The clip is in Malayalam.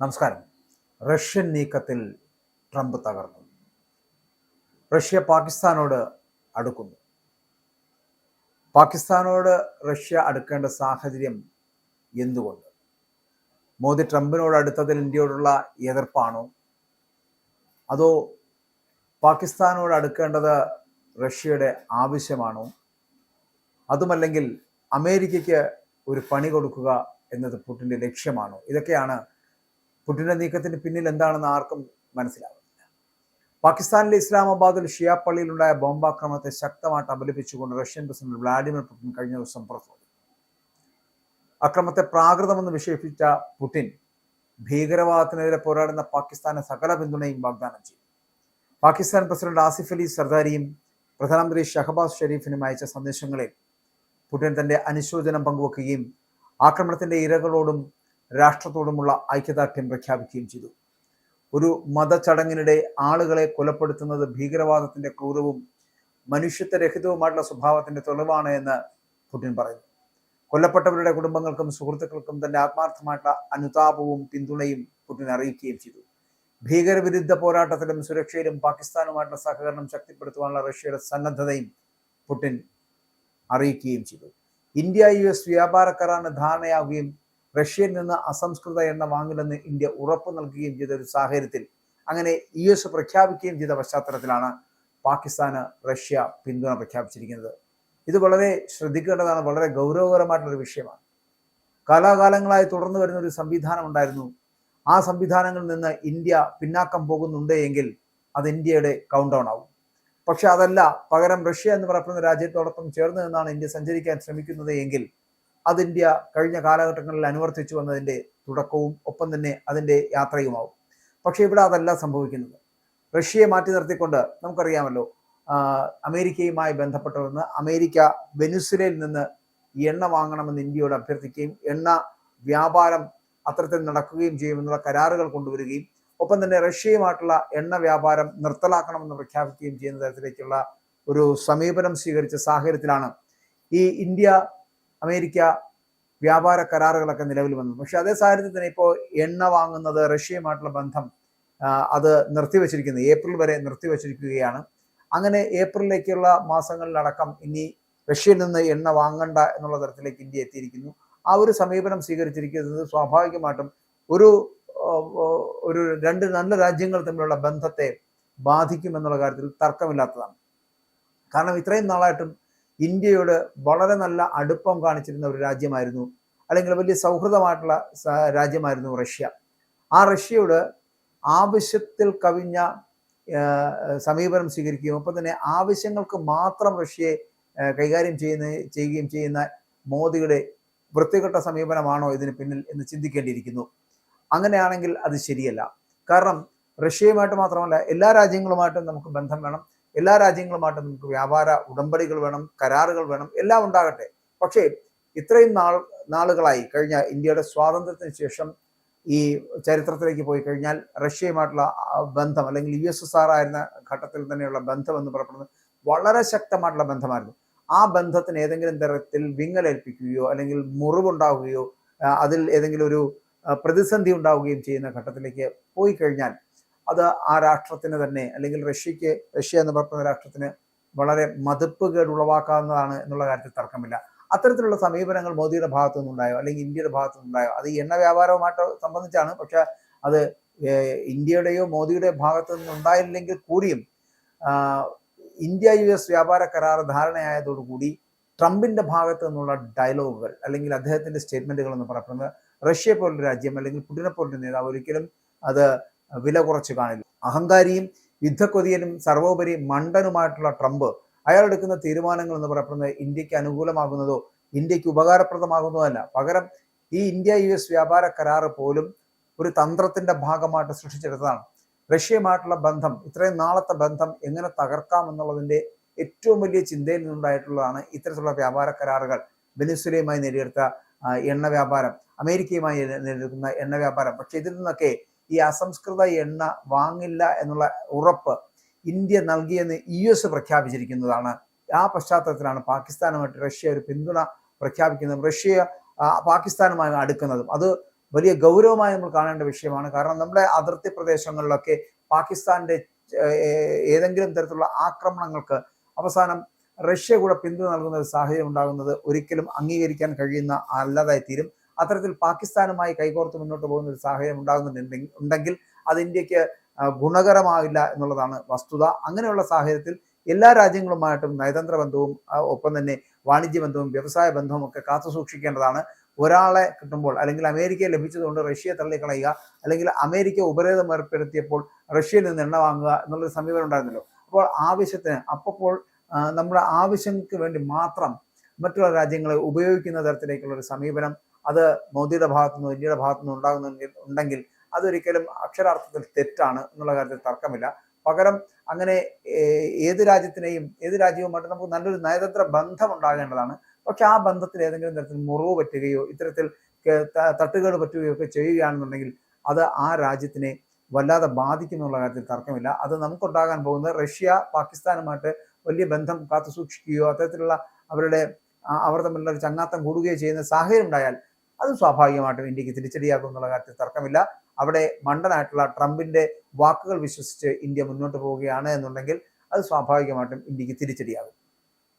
നമസ്കാരം. റഷ്യൻ നീക്കത്തിൽ ട്രംപ് തകർന്നു. റഷ്യ പാകിസ്ഥാനോട് അടുക്കുന്നു. പാകിസ്ഥാനോട് റഷ്യ അടുക്കേണ്ട സാഹചര്യം എന്തുകൊണ്ട്? മോദി ട്രംപിനോട് അടുത്തതിൽ ഇന്ത്യയോടുള്ള എതിർപ്പാണോ, അതോ പാകിസ്ഥാനോട് അടുക്കേണ്ടത് റഷ്യയുടെ ആവശ്യമാണോ, അതുമല്ലെങ്കിൽ അമേരിക്കയ്ക്ക് ഒരു പണി കൊടുക്കുക എന്നത് പുടിൻ്റെ ലക്ഷ്യമാണോ? ഇതൊക്കെയാണ് പുടിൻ്റെ നീക്കത്തിന് പിന്നിൽ എന്താണെന്ന് ആർക്കും മനസ്സിലാവുന്നില്ല. പാകിസ്ഥാനിലെ ഇസ്ലാമാബാദിൽ ഷിയ പള്ളിയിലുണ്ടായ ബോംബാക്രമണത്തെ ശക്തമായിട്ട് അപലപിച്ചുകൊണ്ട് റഷ്യൻ പ്രസിഡന്റ് വ്ളാഡിമിർ പുടിൻ കഴിഞ്ഞ ദിവസം പുറത്തു. അക്രമത്തെ പ്രാകൃതമെന്ന് വിശേഷിപ്പിച്ച പുടിൻ ഭീകരവാദത്തിനെതിരെ പോരാടുന്ന പാകിസ്ഥാന് സകല പിന്തുണയും വാഗ്ദാനം ചെയ്തു. പാകിസ്ഥാൻ പ്രസിഡന്റ് ആസിഫ് അലി സർദാരിയും പ്രധാനമന്ത്രി ഷഹബാസ് ഷെരീഫിനും അയച്ച സന്ദേശങ്ങളിൽ പുടിൻ തന്റെ അനുശോചനം പങ്കുവെക്കുകയും ആക്രമണത്തിന്റെ ഇരകളോടും രാഷ്ട്രത്തോടുമുള്ള ഐക്യദാർഢ്യം പ്രഖ്യാപിക്കുകയും ചെയ്തു. ഒരു മതചടങ്ങിനിടെ ആളുകളെ കൊലപ്പെടുത്തുന്നത് ഭീകരവാദത്തിന്റെ ക്രൂരവും മനുഷ്യത്വരഹിതവുമായിട്ടുള്ള സ്വഭാവത്തിന്റെ തെളിവാണ് എന്ന് പുടിൻ പറയുന്നു. കൊല്ലപ്പെട്ടവരുടെ കുടുംബങ്ങൾക്കും സുഹൃത്തുക്കൾക്കും തന്റെ ആത്മാർത്ഥമായിട്ടുള്ള അനുതാപവും പിന്തുണയും പുടിൻ അറിയിക്കുകയും ചെയ്തു. ഭീകരവിരുദ്ധ പോരാട്ടത്തിലും സുരക്ഷയിലും പാകിസ്ഥാനുമായിട്ടുള്ള സഹകരണം ശക്തിപ്പെടുത്തുവാനുള്ള റഷ്യയുടെ സന്നദ്ധതയും പുടിൻ അറിയിക്കുകയും ചെയ്തു. ഇന്ത്യ US വ്യാപാര കരാറിന് ധാരണയാവുകയും റഷ്യയിൽ നിന്ന് അസംസ്കൃത എണ്ണ വാങ്ങില്ലെന്ന് ഇന്ത്യ ഉറപ്പു നൽകുകയും ചെയ്ത ഒരു സാഹചര്യത്തിൽ അങ്ങനെ US പ്രഖ്യാപിക്കുകയും ചെയ്ത പശ്ചാത്തലത്തിലാണ് പാകിസ്ഥാന് റഷ്യ പിന്തുണ പ്രഖ്യാപിച്ചിരിക്കുന്നത്. ഇത് വളരെ ശ്രദ്ധിക്കേണ്ടതാണ്, വളരെ ഗൗരവകരമായിട്ടുള്ളൊരു വിഷയമാണ്. കാലാകാലങ്ങളായി തുടർന്നു വരുന്ന ഒരു സംവിധാനം ഉണ്ടായിരുന്നു. ആ സംവിധാനങ്ങളിൽ നിന്ന് ഇന്ത്യ പിന്നാക്കം പോകുന്നുണ്ട് എങ്കിൽ അത് ഇന്ത്യയുടെ കൗണ്ട് ഡൗൺ ആവും. പക്ഷെ അതല്ല, പകരം റഷ്യ എന്ന് പറയുന്ന രാജ്യത്തോടൊപ്പം ചേർന്ന് നിന്നാണ് ഇന്ത്യ സഞ്ചരിക്കാൻ ശ്രമിക്കുന്നത് എങ്കിൽ അത് ഇന്ത്യ കഴിഞ്ഞ കാലഘട്ടങ്ങളിൽ അനുവർത്തിച്ചു വന്നതിൻ്റെ തുടക്കവും ഒപ്പം തന്നെ അതിൻ്റെ യാത്രയുമാവും. പക്ഷെ ഇവിടെ അതല്ല സംഭവിക്കുന്നത്. റഷ്യയെ മാറ്റി നിർത്തിക്കൊണ്ട് നമുക്കറിയാമല്ലോ, അമേരിക്കയുമായി ബന്ധപ്പെട്ടുവന്ന് അമേരിക്ക വെനിസ്വേലയിൽ നിന്ന് എണ്ണ വാങ്ങണമെന്ന് ഇന്ത്യയോട് അഭ്യർത്ഥിക്കുകയും എണ്ണ വ്യാപാരം അത്തരത്തിൽ നടക്കുകയും ചെയ്യുമെന്നുള്ള കരാറുകൾ കൊണ്ടുവരികയും ഒപ്പം തന്നെ റഷ്യയുമായിട്ടുള്ള എണ്ണ വ്യാപാരം നിർത്തലാക്കണമെന്ന് പ്രഖ്യാപിക്കുകയും ചെയ്യുന്ന തരത്തിലേക്കുള്ള ഒരു സമീപനം സ്വീകരിച്ച സാഹചര്യത്തിലാണ് ഈ ഇന്ത്യ അമേരിക്ക വ്യാപാര കരാറുകളൊക്കെ നിലവിൽ വന്നത്. പക്ഷെ അതേ സാഹചര്യത്തിൽ തന്നെ ഇപ്പോൾ എണ്ണ വാങ്ങുന്നത് റഷ്യയുമായിട്ടുള്ള ബന്ധം അത് നിർത്തിവെച്ചിരിക്കുന്നത്, ഏപ്രിൽ വരെ നിർത്തിവെച്ചിരിക്കുകയാണ്. അങ്ങനെ ഏപ്രിലിലേക്കുള്ള മാസങ്ങളിലടക്കം ഇനി റഷ്യയിൽ നിന്ന് എണ്ണ വാങ്ങണ്ട എന്നുള്ള തരത്തിലേക്ക് ഇന്ത്യ എത്തിയിരിക്കുന്നു. ആ ഒരു സമീപനം സ്വീകരിച്ചിരിക്കുന്നത് സ്വാഭാവികമായിട്ടും ഒരു രണ്ട് നല്ല രാജ്യങ്ങൾ തമ്മിലുള്ള ബന്ധത്തെ ബാധിക്കുമെന്നുള്ള കാര്യത്തിൽ തർക്കമില്ലാത്തതാണ്. കാരണം ഇത്രയും നാളായിട്ടും ഇന്ത്യയോട് വളരെ നല്ല അടുപ്പം കാണിച്ചിരുന്ന ഒരു രാജ്യമായിരുന്നു, അല്ലെങ്കിൽ വലിയ സൗഹൃദമായിട്ടുള്ള രാജ്യമായിരുന്നു റഷ്യ. ആ റഷ്യയോട് ആവശ്യത്തിൽ കവിഞ്ഞ സമീപനം സ്വീകരിക്കുകയും ഒപ്പം തന്നെ ആവശ്യങ്ങൾക്ക് മാത്രം റഷ്യയെ കൈകാര്യം ചെയ്യുകയും ചെയ്യുന്ന മോദിയുടെ വൃത്തികെട്ട സമീപനമാണോ ഇതിന് പിന്നിൽ എന്ന് ചിന്തിക്കേണ്ടിയിരിക്കുന്നു. അങ്ങനെയാണെങ്കിൽ അത് ശരിയല്ല. കാരണം റഷ്യയുമായിട്ട് മാത്രമല്ല, എല്ലാ രാജ്യങ്ങളുമായിട്ടും നമുക്ക് ബന്ധം വേണം, എല്ലാ രാജ്യങ്ങളുമായിട്ടും നമുക്ക് വ്യാപാര ഉടമ്പടികൾ വേണം, കരാറുകൾ വേണം, എല്ലാം ഉണ്ടാകട്ടെ. പക്ഷേ ഇത്രയും നാളുകളായി കഴിഞ്ഞ ഇന്ത്യയുടെ സ്വാതന്ത്ര്യത്തിന് ശേഷം ഈ ചരിത്രത്തിലേക്ക് പോയി കഴിഞ്ഞാൽ റഷ്യയുമായിട്ടുള്ള ബന്ധം, അല്ലെങ്കിൽ USSR ആയിരുന്ന ഘട്ടത്തിൽ തന്നെയുള്ള ബന്ധം എന്ന് പറയപ്പെടുന്നത് വളരെ ശക്തമായിട്ടുള്ള ബന്ധമായിരുന്നു. ആ ബന്ധത്തിന് ഏതെങ്കിലും തരത്തിൽ വിങ്ങലേൽപ്പിക്കുകയോ അല്ലെങ്കിൽ മുറിവുണ്ടാവുകയോ അതിൽ ഏതെങ്കിലും ഒരു പ്രതിസന്ധി ഉണ്ടാവുകയും ചെയ്യുന്ന ഘട്ടത്തിലേക്ക് പോയി കഴിഞ്ഞാൽ അത് ആ രാഷ്ട്രത്തിന് തന്നെ, അല്ലെങ്കിൽ റഷ്യ എന്ന് പറയുന്ന രാഷ്ട്രത്തിന് വളരെ മതിപ്പ് കേട് ഉളവാക്കാവുന്നതാണ് എന്നുള്ള കാര്യത്തിൽ തർക്കമില്ല. അത്തരത്തിലുള്ള സമീപനങ്ങൾ മോദിയുടെ ഭാഗത്തു നിന്നുണ്ടായോ അല്ലെങ്കിൽ ഇന്ത്യയുടെ ഭാഗത്തു നിന്നുണ്ടായോ? അത് എണ്ണ വ്യാപാരവുമായിട്ട് സംബന്ധിച്ചാണ്. പക്ഷെ അത് ഇന്ത്യയുടെയോ മോദിയുടെയോ ഭാഗത്തു നിന്നുണ്ടായില്ലെങ്കിൽ കൂടിയും ഇന്ത്യ US വ്യാപാര കരാർ ധാരണയായതോടുകൂടി ട്രംപിന്റെ ഭാഗത്തു നിന്നുള്ള ഡയലോഗുകൾ അല്ലെങ്കിൽ അദ്ദേഹത്തിന്റെ സ്റ്റേറ്റ്മെന്റുകൾ എന്ന് പറയുന്നത് റഷ്യ പോലൊരു രാജ്യം അല്ലെങ്കിൽ പുടിനെ പോലൊരു നേതാവ് ഒരിക്കലും അത് വില കുറച്ച് കാണില്ല. അഹങ്കാരിയും യുദ്ധക്കൊതിയനും സർവോപരി മണ്ടനുമായിട്ടുള്ള ട്രംപ് അയാളെടുക്കുന്ന തീരുമാനങ്ങൾ എന്ന് പറയുന്നത് ഇന്ത്യക്ക് അനുകൂലമാകുന്നതോ ഇന്ത്യക്ക് ഉപകാരപ്രദമാകുന്നതോ അല്ല. പകരം ഈ ഇന്ത്യ US വ്യാപാര കരാർ പോലും ഒരു തന്ത്രത്തിന്റെ ഭാഗമായിട്ട് സൃഷ്ടിച്ചെടുത്തതാണ്. റഷ്യയുമായിട്ടുള്ള ബന്ധം, ഇത്രയും നാളത്തെ ബന്ധം എങ്ങനെ തകർക്കാം എന്നുള്ളതിന്റെ ഏറ്റവും വലിയ ചിന്തയിൽ നിന്നുണ്ടായിട്ടുള്ളതാണ് ഇത്തരത്തിലുള്ള വ്യാപാര കരാറുകൾ. വെനിസ്വേലയുമായി നേടിയെടുത്ത എണ്ണ വ്യാപാരം, അമേരിക്കയുമായി നേടിയെടുക്കുന്ന എണ്ണ വ്യാപാരം. പക്ഷെ ഇതിൽ നിന്നൊക്കെ ഈ അസംസ്കൃത എണ്ണ വാങ്ങില്ല എന്നുള്ള ഉറപ്പ് ഇന്ത്യ നൽകിയെന്ന് US പ്രഖ്യാപിച്ചിരിക്കുന്നതാണ്. ആ പശ്ചാത്തലത്തിലാണ് പാകിസ്ഥാനുമായിട്ട് റഷ്യ ഒരു പിന്തുണ പ്രഖ്യാപിക്കുന്നതും റഷ്യ പാകിസ്ഥാനുമായി അടുക്കുന്നതും. അത് വലിയ ഗൗരവമായി നമ്മൾ കാണേണ്ട വിഷയമാണ്. കാരണം നമ്മുടെ അതിർത്തി പ്രദേശങ്ങളിലൊക്കെ പാകിസ്ഥാന്റെ ഏതെങ്കിലും തരത്തിലുള്ള ആക്രമണങ്ങൾക്ക് അവസാനം റഷ്യ കൂടെ പിന്തുണ നൽകുന്ന ഒരു സാഹചര്യം ഉണ്ടാകുന്നത് ഒരിക്കലും അംഗീകരിക്കാൻ കഴിയുന്ന അല്ലാതായി തീരും. അത്തരത്തിൽ പാകിസ്ഥാനുമായി കൈകോർത്ത് മുന്നോട്ട് പോകുന്ന ഒരു സാഹചര്യം ഉണ്ടെങ്കിൽ അത് ഇന്ത്യക്ക് ഗുണകരമാവില്ല എന്നുള്ളതാണ് വസ്തുത. അങ്ങനെയുള്ള സാഹചര്യത്തിൽ എല്ലാ രാജ്യങ്ങളുമായിട്ടും നയതന്ത്ര ബന്ധവും ഒപ്പം തന്നെ വാണിജ്യ ബന്ധവും വ്യവസായ ബന്ധവും ഒക്കെ കാത്തു സൂക്ഷിക്കേണ്ടതാണ്. ഒരാളെ കിട്ടുമ്പോൾ, അല്ലെങ്കിൽ അമേരിക്കയെ ലഭിച്ചതുകൊണ്ട് റഷ്യയെ തള്ളിക്കളയുക, അല്ലെങ്കിൽ അമേരിക്ക ഉപരോധം ഏർപ്പെടുത്തിയപ്പോൾ റഷ്യയിൽ നിന്ന് എണ്ണ വാങ്ങുക എന്നുള്ളൊരു സമീപനം ഉണ്ടായിരുന്നല്ലോ. അപ്പോൾ ആവശ്യത്തിന് അപ്പോൾ നമ്മുടെ ആവശ്യങ്ങൾക്ക് വേണ്ടി മാത്രം മറ്റുള്ള രാജ്യങ്ങളെ ഉപയോഗിക്കുന്ന തരത്തിലേക്കുള്ള ഒരു സമീപനം അത് മോദിയുടെ ഭാഗത്തുനിന്നോ ഇന്ത്യയുടെ ഭാഗത്തുനിന്നോ ഉണ്ടെങ്കിൽ അതൊരിക്കലും അക്ഷരാർത്ഥത്തിൽ തെറ്റാണ് എന്നുള്ള കാര്യത്തിൽ തർക്കമില്ല. പകരം അങ്ങനെ ഏത് രാജ്യവുമായിട്ട് നമുക്ക് നല്ലൊരു നയതന്ത്ര ബന്ധം ഉണ്ടാകേണ്ടതാണ്. പക്ഷെ ആ ബന്ധത്തിൽ ഏതെങ്കിലും തരത്തിൽ മുറിവ് പറ്റുകയോ ഇത്തരത്തിൽ തട്ടുകേട് പറ്റുകയോ ഒക്കെ ചെയ്യുകയാണെന്നുണ്ടെങ്കിൽ അത് ആ രാജ്യത്തിനെ വല്ലാതെ ബാധിക്കുന്നുള്ള കാര്യത്തിൽ തർക്കമില്ല. അത് നമുക്കുണ്ടാകാൻ പോകുന്നത് റഷ്യ പാകിസ്ഥാനുമായിട്ട് വലിയ ബന്ധം കാത്തു സൂക്ഷിക്കുകയോ അത്തരത്തിലുള്ള അവർ തമ്മിലുള്ള ഒരു ചങ്ങാത്തം കൂടുകയോ ചെയ്യുന്ന സാഹചര്യം ഉണ്ടായാൽ അത് സ്വാഭാവികമായിട്ടും ഇന്ത്യക്ക് തിരിച്ചടിയാകും എന്നുള്ള കാര്യത്തിൽ തർക്കമില്ല. അവിടെ മണ്ടനായിട്ടുള്ള ട്രംപിന്റെ വാക്കുകൾ വിശ്വസിച്ച് ഇന്ത്യ മുന്നോട്ട് പോവുകയാണ് എന്നുണ്ടെങ്കിൽ അത് സ്വാഭാവികമായിട്ടും ഇന്ത്യക്ക് തിരിച്ചടിയാകും.